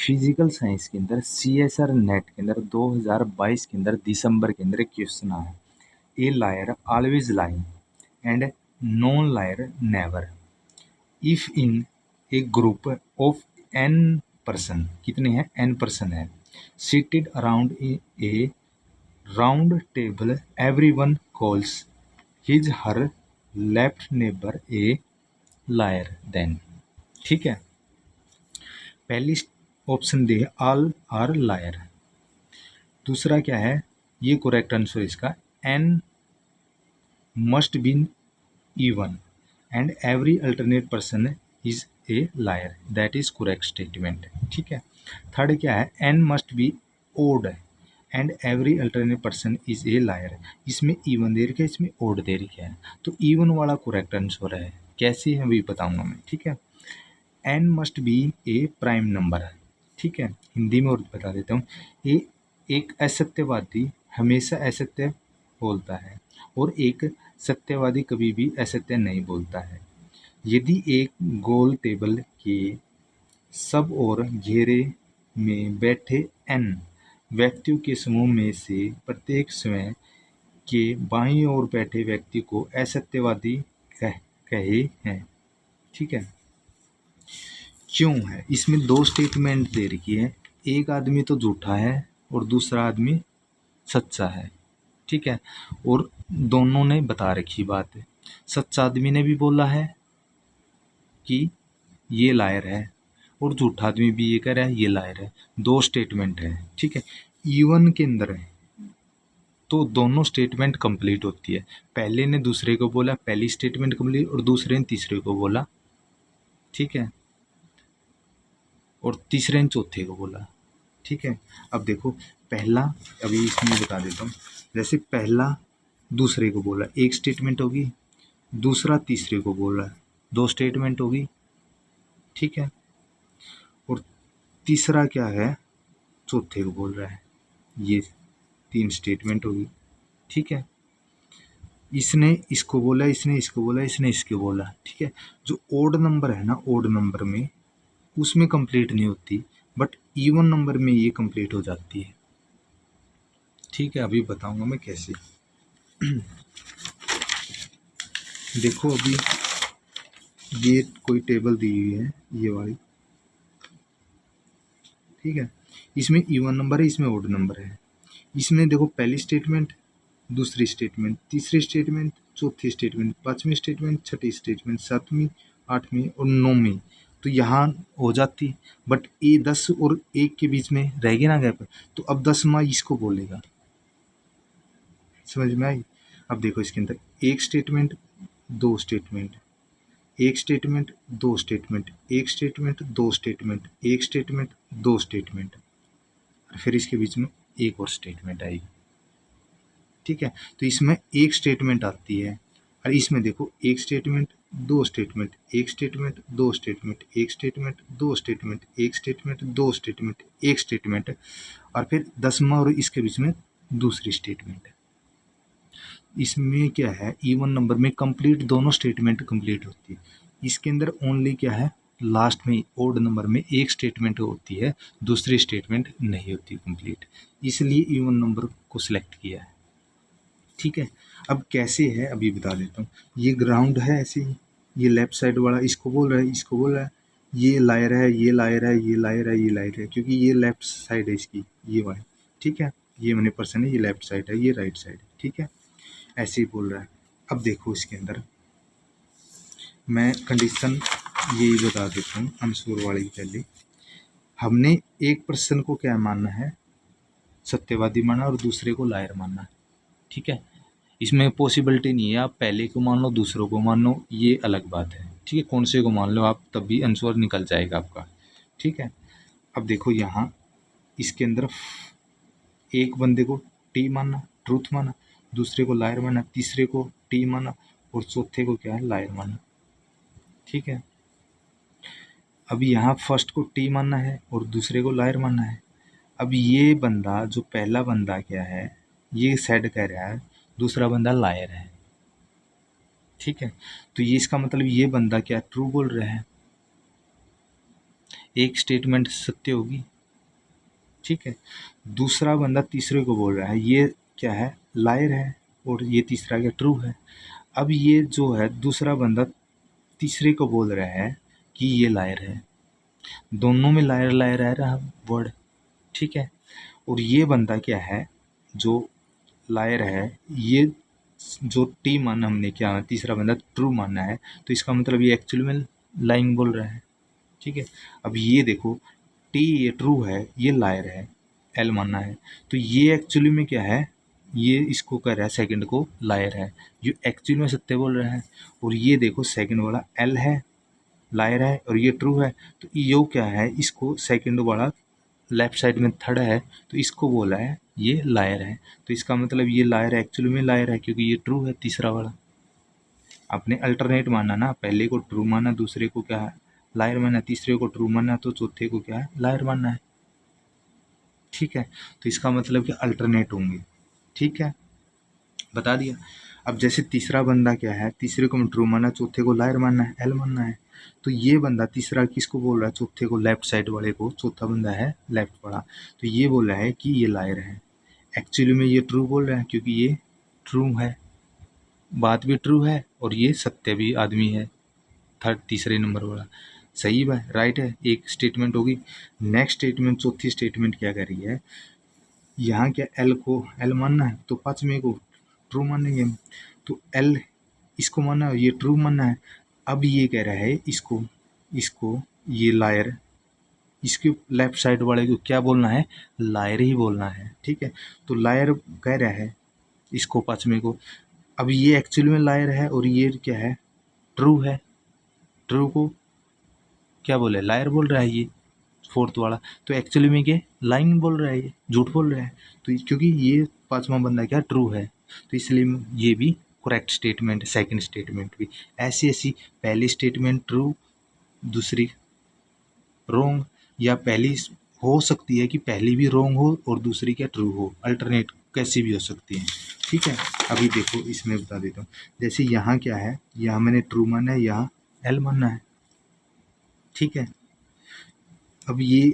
Physical science के अंदर CSR net के अंदर 2022 के अंदर दिसंबर के अंदर एक क्वेश्चन आया, a liar always lying and non liar never if in a group of n person, कितने हैं n पर्सन है, seated around a round table everyone calls his her left neighbour a liar then. ठीक है, पहली option दे all are liar, दूसरा क्या है, ये करेक्ट आंसर इसका n must be even and every alternate person is a liar, that is correct statement। ठीक है, थर्ड क्या है, n must be odd and every alternate person is a liar, इसमें even दे रखा है, इसमें odd दे रखा है, तो even वाला correct आंसर है। कैसे है अभी बताऊंगा मैं। ठीक है, n must be a prime number। ठीक है, हिंदी में और बता देता हूँ, ये एक असत्यवादी हमेशा असत्य बोलता है और एक सत्यवादी कभी भी असत्य नहीं बोलता है। यदि एक गोल टेबल के सब और घेरे में बैठे n व्यक्तियों के समूह में से प्रत्येक स्वयं के बाईं ओर बैठे व्यक्ति को असत्यवादी कहे हैं। ठीक है, क्यों है, इसमें दो स्टेटमेंट दे रखी है, एक आदमी तो झूठा है और दूसरा आदमी सच्चा है। ठीक है, और दोनों ने बता रखी बात है, सच्चा आदमी ने भी बोला है कि ये लायर है और झूठा आदमी भी ये कह रहा है ये लायर है, दो स्टेटमेंट है। ठीक है, इवन के अंदर है तो दोनों स्टेटमेंट कंप्लीट होती है, पहले ने दूसरे को बोला, पहली स्टेटमेंट कंप्लीट, और दूसरे ने तीसरे को बोला। ठीक है, और तीसरे ने चौथे को बोला। ठीक है, अब देखो पहला, अभी इसमें बता देता हूँ, जैसे पहला दूसरे को बोला, एक स्टेटमेंट होगी, दूसरा तीसरे को बोला, दो स्टेटमेंट होगी। ठीक है, और तीसरा क्या है, चौथे को बोल रहा है, ये तीन स्टेटमेंट होगी। ठीक है, इसने इसको बोला, इसने इसको बोला, इसने इसको बोला। ठीक है, जो ओड नंबर है ना, ओड नंबर में उसमें कंप्लीट नहीं होती, बट इवन नंबर में ये कंप्लीट हो जाती है। ठीक है, अभी बताऊंगा मैं कैसे। देखो अभी ये कोई टेबल दी हुई है, ये वाली। ठीक है, इसमें इवन नंबर है, इसमें ओड नंबर है। इसमें देखो पहली स्टेटमेंट, दूसरी स्टेटमेंट, तीसरी स्टेटमेंट, चौथी स्टेटमेंट, पांचवी स्टेटमेंट, छठी स्टेटमेंट, सातवीं, आठवीं और नौवीं, तो यहाँ हो जाती, बट ये 10 और 1 के बीच में रहेगी ना गैप, तो अब 10वां इसको बोलेगा। समझ में आई? अब देखो इसके अंदर एक स्टेटमेंट, दो स्टेटमेंट, एक स्टेटमेंट, दो स्टेटमेंट, एक स्टेटमेंट, दो स्टेटमेंट, एक स्टेटमेंट, दो स्टेटमेंट, फिर इसके बीच में एक और स्टेटमेंट आएगी। ठीक है, तो इसमें एक स्टेटमेंट आती है, और इसमें देखो एक स्टेटमेंट, दो स्टेटमेंट, एक स्टेटमेंट, दो स्टेटमेंट, एक स्टेटमेंट, दो स्टेटमेंट, एक स्टेटमेंट, दो स्टेटमेंट, एक स्टेटमेंट, और फिर 10वां और इसके बीच में दूसरी स्टेटमेंट। इसमें क्या है, इवन नंबर में कंप्लीट दोनों स्टेटमेंट कंप्लीट होती है। इसके अंदर ओनली क्या है, लास्ट में ओड नंबर में एक स्टेटमेंट होती है, दूसरी स्टेटमेंट नहीं होती कंप्लीट, इसलिए इवन नंबर को सिलेक्ट किया है। ठीक है, अब कैसे है अभी बता देता हूँ। ये ग्राउंड है ऐसे ही, ये लेफ्ट साइड वाला इसको बोल रहा है, इसको बोल रहा है, ये लायर है, ये लायर है, ये लायर है, ये लायर है, क्योंकि ये लेफ्ट साइड है इसकी, ये वाली। ठीक है, ये मैंने पर्सन है, ये लेफ्ट साइड है, ये राइट साइड है। ठीक है, ऐसे ही बोल रहा है। अब देखो इसके अंदर मैं कंडीशन यही बता देता हूँ आंसर वाली। पहले हमने एक पर्सन को क्या मानना है, सत्यवादी माना, और दूसरे को लायर मानना। ठीक है, इसमें पॉसिबिलिटी नहीं है आप पहले को मान लो दूसरों को मान लो, ये अलग बात है। ठीक है, कौन से को मान लो आप, तब भी आंसर निकल जाएगा आपका। ठीक है, अब देखो यहाँ इसके अंदर एक बंदे को टी माना, ट्रूथ माना, दूसरे को लायर माना, तीसरे को टी माना, और चौथे को क्या है, लायर माना। ठीक है, अब यहाँ फर्स्ट को टी मानना है और दूसरे को लायर मानना है। अब ये बंदा, जो पहला बंदा क्या है, ये सेड कह रहा है, दूसरा बंदा लायर है। ठीक है, तो ये इसका मतलब ये बंदा क्या ट्रू बोल रहा है, एक स्टेटमेंट सत्य होगी ठीक है। दूसरा बंदा तीसरे को बोल रहा है ये क्या है, लायर है, और ये तीसरा क्या, ट्रू है। अब ये जो है दूसरा बंदा तीसरे को बोल रहा है कि ये लायर है, दोनों में लायर लायर आ रहा वर्ड, ठीक है। और ये बंदा क्या है, जो लायर है, ये जो टी माना हमने, क्या तीसरा बंदा ट्रू माना है, तो इसका मतलब ये एक्चुअली में लाइंग बोल रहा है, ठीक है। अब ये देखो, टी ये ट्रू है, ये लायर है, एल मानना है, तो ये एक्चुअली में क्या है, ये इसको कह रहा है सेकंड को लायर है, जो एक्चुअली में सत्य बोल रहा है। और ये देखो सेकंड वाला एल है, लायर है, और ये ट्रू है, तो यो क्या है, इसको सेकंड वाला लेफ्ट साइड में थर्ड है, तो इसको बोला है ये लायर है, तो इसका मतलब ये लायर एक्चुअली में लायर है, क्योंकि ये ट्रू है तीसरा वाला। आपने अल्टरनेट माना ना, पहले को ट्रू माना, दूसरे को क्या है, लायर माना, तीसरे को ट्रू माना, तो चौथे को क्या है, लायर मानना है, ठीक है। तो इसका मतलब कि अल्टरनेट होंगे, ठीक है, बता दिया। अब जैसे तीसरा बंदा क्या है, तीसरे को ट्रू माना, चौथे को लायर मानना है, एल मानना है, तो ये बंदा तीसरा किसको बोल रहा है, चौथे को, लेफ्ट साइड वाले को, चौथा बंदा है लेफ्ट वाला, तो ये बोल रहा है कि ये लायर है, एक्चुअली में ये ट्रू बोल रहा है, क्योंकि ये ट्रू है, बात भी ट्रू है, और ये सत्य भी आदमी है, थर्ड तीसरे नंबर वाला, सही है, राइट है, एक स्टेटमेंट होगी। नेक्स्ट स्टेटमेंट, चौथी स्टेटमेंट क्या कर रही है, यहाँ क्या एल को एल मानना है, तो पांचवें को ट्रू मानेंगे, तो एल इसको मानना है, ये ट्रू मानना है। अब ये कह रहा है इसको इसको ये लायर, इसके लेफ्ट साइड वाले को क्या बोलना है, लायर ही बोलना है, ठीक है। तो लायर कह रहा है इसको पांचवें को, अब ये एक्चुअली में लायर है, और ये क्या है, ट्रू है, ट्रू को क्या बोले, लायर बोल रहा है ये फोर्थ वाला, तो एक्चुअली में क्या लाइन बोल रहा है, ये झूठ बोल रहा है, तो क्योंकि ये पांचवा बंदा क्या ट्रू है, तो इसलिए ये भी करेक्ट स्टेटमेंट, सेकंड स्टेटमेंट भी ऐसी ऐसी, पहली स्टेटमेंट ट्रू, दूसरी रॉन्ग, या पहली हो सकती है कि पहली भी रॉन्ग हो और दूसरी क्या ट्रू हो, अल्टरनेट कैसी भी हो सकती है, ठीक है। अभी देखो इसमें बता देता हूँ, जैसे यहाँ क्या है, यहाँ मैंने ट्रू माना है, यहाँ एल मानना है, ठीक है। अब ये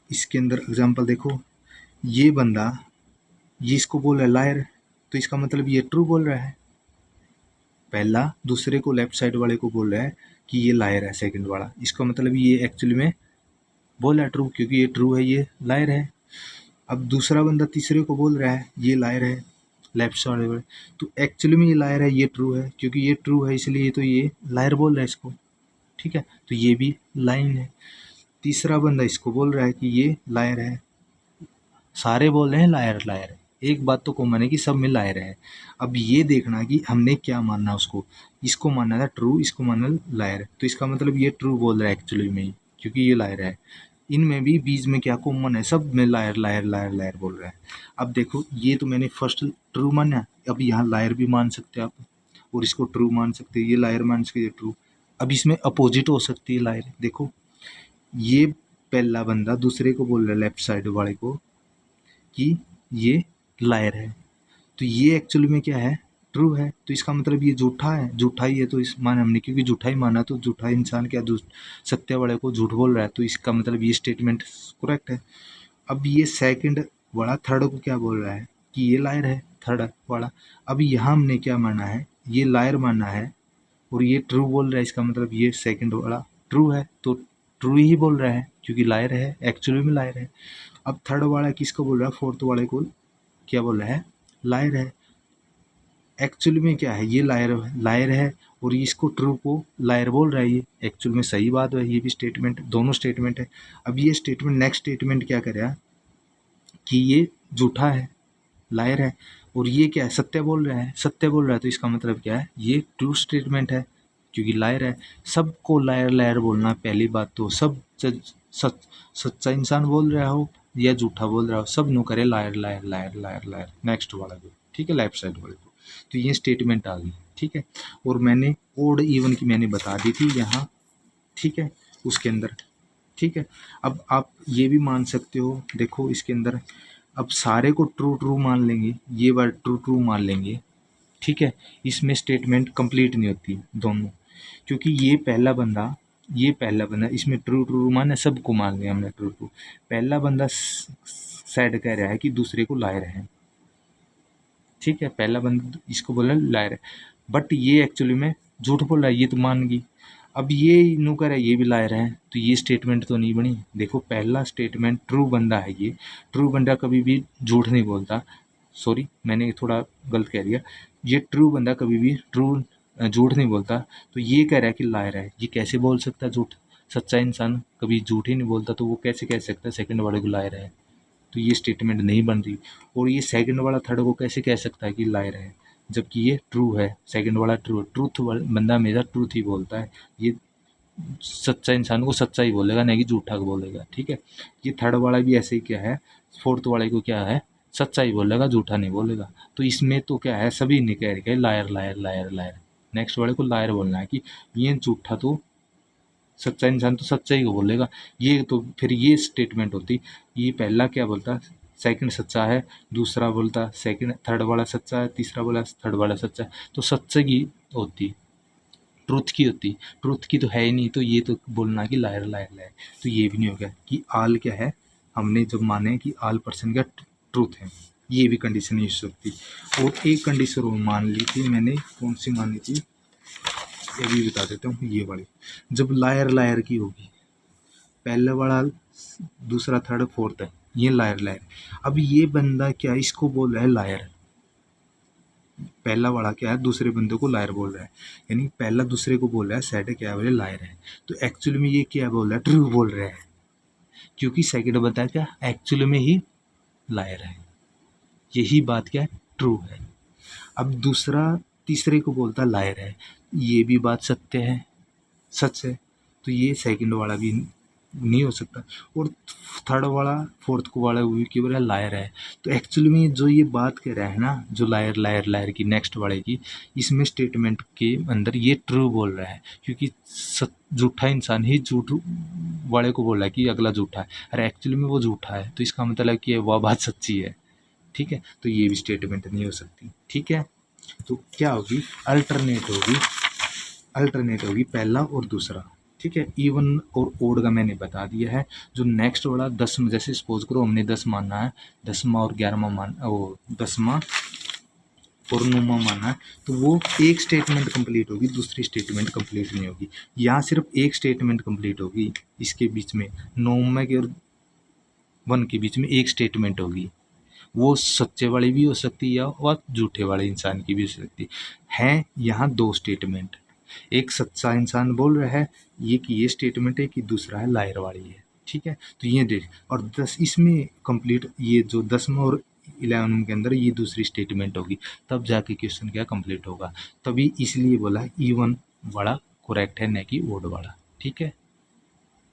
इसके अंदर एग्जांपल देखो, ये बंदा ये इसको बोल रहा है लायर, तो इसका मतलब ये ट्रू बोल रहा है, पहला दूसरे को लेफ्ट साइड वाले को बोल रहा है कि ये लायर है, सेकंड वाला, इसका मतलब ये एक्चुअली में बोल रहा है ट्रू, क्योंकि ये ट्रू है, ये लायर है। अब दूसरा बंदा तीसरे को बोल रहा है ये लायर है, लेफ्ट साइड वाले, तो एक्चुअली में ये लायर है, ये ट्रू है, क्योंकि ये ट्रू है इसलिए तो ये लायर बोल रहा है इसको, ठीक है, तो ये भी लाइन है। तीसरा बंदा इसको बोल रहा है कि ये लायर है, सारे बोल रहे हैं लायर लायर, एक बात तो कॉमन है कि सब में लायर है। अब ये देखना कि हमने क्या मानना उसको, इसको मानना था ट्रू, इसको मानना लायर, तो इसका मतलब ये ट्रू बोल रहा है एक्चुअली में ही, क्योंकि ये लायर है। इनमें भी बीच में क्या कॉमन है, सब में लायर लायर लायर लायर बोल रहा है। अब देखो ये तो मैंने फर्स्ट ट्रू माना, अब यहाँ लायर भी मान सकते हैं आप, और इसको ट्रू मान सकते हैं, ये लायर मान सकते हैं ट्रू। अब इसमें अपोजिट हो सकती है लायर, देखो ये पहला बंदा दूसरे को बोल रहा है लेफ्ट साइड वाले को कि ये लायर है, तो ये एक्चुअली में क्या है, ट्रू है, तो इसका मतलब ये झूठा है, झूठा ही है, तो इस मान हमने क्योंकि झूठा ही माना, तो झूठा इंसान क्या सत्य वाले को झूठ बोल रहा है, तो इसका मतलब ये स्टेटमेंट करेक्ट है। अब ये सेकंड वाला थर्ड को क्या बोल रहा है कि ये लायर है, थर्ड वाला, अब यहाँ हमने क्या माना है, ये लायर माना है, और ये ट्रू बोल रहा है, इसका मतलब ये सेकंड वाला ट्रू है, तो ट्रू ही बोल रहा है क्योंकि लायर है, एक्चुअली में लायर है। अब थर्ड वाला किसको बोल रहा है, फोर्थ वाले को क्या बोल रहा है, लायर है, एक्चुअली में क्या है, ये लायर लायर है, और इसको ट्रू को लायर बोल रहा है, ये एक्चुअल में सही बात है, ये भी स्टेटमेंट, दोनों स्टेटमेंट है। अब ये स्टेटमेंट नेक्स्ट स्टेटमेंट क्या करेगा कि ये झूठा है, लायर है, और ये क्या है, सत्य बोल रहा है, सत्य बोल रहा है, तो इसका मतलब क्या है, ये ट्रू स्टेटमेंट है क्योंकि लायर है। सबको लायर लायर बोलना, पहली बात तो सब सच्चा इंसान बोल रहा हो या झूठा बोल रहा हो, सब नो करे liar liar liar liar liar, next वाला को, ठीक है, लेफ्ट साइड वाले को, तो ये स्टेटमेंट आ गई, ठीक है। और मैंने ओड इवन की मैंने बता दी थी यहाँ, ठीक है, उसके अंदर, ठीक है। अब आप ये भी मान सकते हो, देखो इसके अंदर, अब सारे को ट्रू ट्रू मान लेंगे, ये वर्ड ट्रू ट्रू मान लेंगे, ठीक है, इसमें स्टेटमेंट कंप्लीट नहीं होती दोनों, क्योंकि ये पहला बंदा इसमें ट्रू ट्रू माना, सबको मान लिया हमने ट्रू ट्रू, पहला बंदा सैड कह रहा है कि दूसरे को लायर है, ठीक है। पहला बंदा इसको बोला लायर है, बट ये एक्चुअली में झूठ बोल रहा है, ये तो मान गई। अब ये नो कह रहा है ये भी लायर है, तो ये स्टेटमेंट तो नहीं बनी। देखो पहला स्टेटमेंट ट्रू बंदा है, ये ट्रू बंदा कभी भी झूठ नहीं बोलता। सॉरी मैंने थोड़ा गलत कह दिया, ये ट्रू बंदा कभी भी झूठ नहीं बोलता। तो ये कह रहा है कि लायर है, ये कैसे बोल सकता है झूठ? सच्चा इंसान कभी झूठ ही नहीं बोलता, तो वो कैसे कह सकता है सेकंड वाले को लायर है? तो ये स्टेटमेंट नहीं बन रही। और ये सेकंड वाला थर्ड को कैसे कह सकता है कि लायर है, जबकि ये ट्रू है, सेकंड वाला ट्रू। ट्रूथ बंदा हमेशा ट्रूथ ही बोलता है, ये सच्चा इंसान को सच्चा ही बोलेगा, नहीं कि झूठा को बोलेगा, ठीक है। ये थर्ड वाला भी ऐसे ही क्या है, फोर्थ वाले को क्या है, सच्चा ही बोलेगा, झूठा नहीं बोलेगा। तो इसमें तो क्या है, सभी नहीं कह रहे liar liar liar liar, next वाले को लायर बोलना है कि ये झूठा, तो सच्चा इंसान तो सच्चा ही को बोलेगा। ये तो फिर ये स्टेटमेंट होती, ये पहला क्या बोलता, सेकंड सच्चा है, दूसरा बोलता सेकंड थर्ड वाला सच्चा है, तीसरा बोला थर्ड वाला सच्चा है, तो सच्चे की होती, ट्रूथ की होती। ट्रूथ की तो है ही नहीं, तो ये तो बोलना कि लायर लायर लायर, तो ये भी नहीं हो गया कि आल क्या है, हमने जब माने कि आल पर्सन का ट्रूथ है, ये भी कंडीशन नहीं हो सकती। और एक कंडीशन और मान ली थी मैंने, कौन सी मानी थी ये भी बता देता हूँ, ये वाली। जब लायर लायर की होगी, पहले वाला दूसरा थर्ड फोर्थ है, ये लायर लायर। अब ये बंदा क्या इसको बोल रहा है लायर, पहला वाला क्या है दूसरे बंदे को लायर बोल रहा है, यानी पहला दूसरे को बोल रहा है सैड क्या बोले लायर है। तो एक्चुअली में ये क्या बोल रहा है, ट्रू बोल रहा है, क्योंकि सेकंड बंदा क्या एक्चुअली में ही लायर है, यही बात क्या है ट्रू है। अब दूसरा तीसरे को बोलता लायर है, ये भी बात सत्य है, सच है, तो ये सेकंड वाला भी नहीं हो सकता। और थर्ड वाला फोर्थ को वाला भी क्यों बोला लायर है, तो एक्चुअली में जो ये बात कह रहा है ना, जो लायर लायर लायर की नेक्स्ट वाले की, इसमें स्टेटमेंट के अंदर ये ट्रू बोल रहा है, क्योंकि झूठा इंसान ही झूठ वाले को बोल रहा है कि अगला झूठा है, अरे एक्चुअली में वो झूठा है, तो इसका मतलब कि वह बात सच्ची है, ठीक है। तो ये भी स्टेटमेंट नहीं हो सकती, ठीक है। तो क्या होगी, अल्टरनेट होगी पहला और दूसरा, ठीक है। इवन और ओड का मैंने बता दिया है। जो नेक्स्ट वाला 10, जैसे सपोज करो हमने 10 मानना है, 10वां और 11वां मान, वो 10वां और 9वां मानना है, तो वो एक स्टेटमेंट कंप्लीट होगी, दूसरी स्टेटमेंट कंप्लीट नहीं होगी। यहाँ सिर्फ एक स्टेटमेंट कंप्लीट होगी, इसके बीच में 9वें के और 1 के बीच में एक स्टेटमेंट होगी, वो सच्चे वाली भी हो सकती है और झूठे वाले इंसान की भी हो सकती है। यहाँ 2 स्टेटमेंट, एक सच्चा इंसान बोल रहा है ये कि ये स्टेटमेंट है, कि दूसरा है लायर वाली है, ठीक है। तो ये देख, और 10 इसमें कंप्लीट, ये जो 10वां और 11 के अंदर ये दूसरी स्टेटमेंट होगी, तब जाके क्वेश्चन क्या कंप्लीट होगा। तभी इसलिए बोला E1 वाला करेक्ट है, न कि ओड वाला, ठीक है।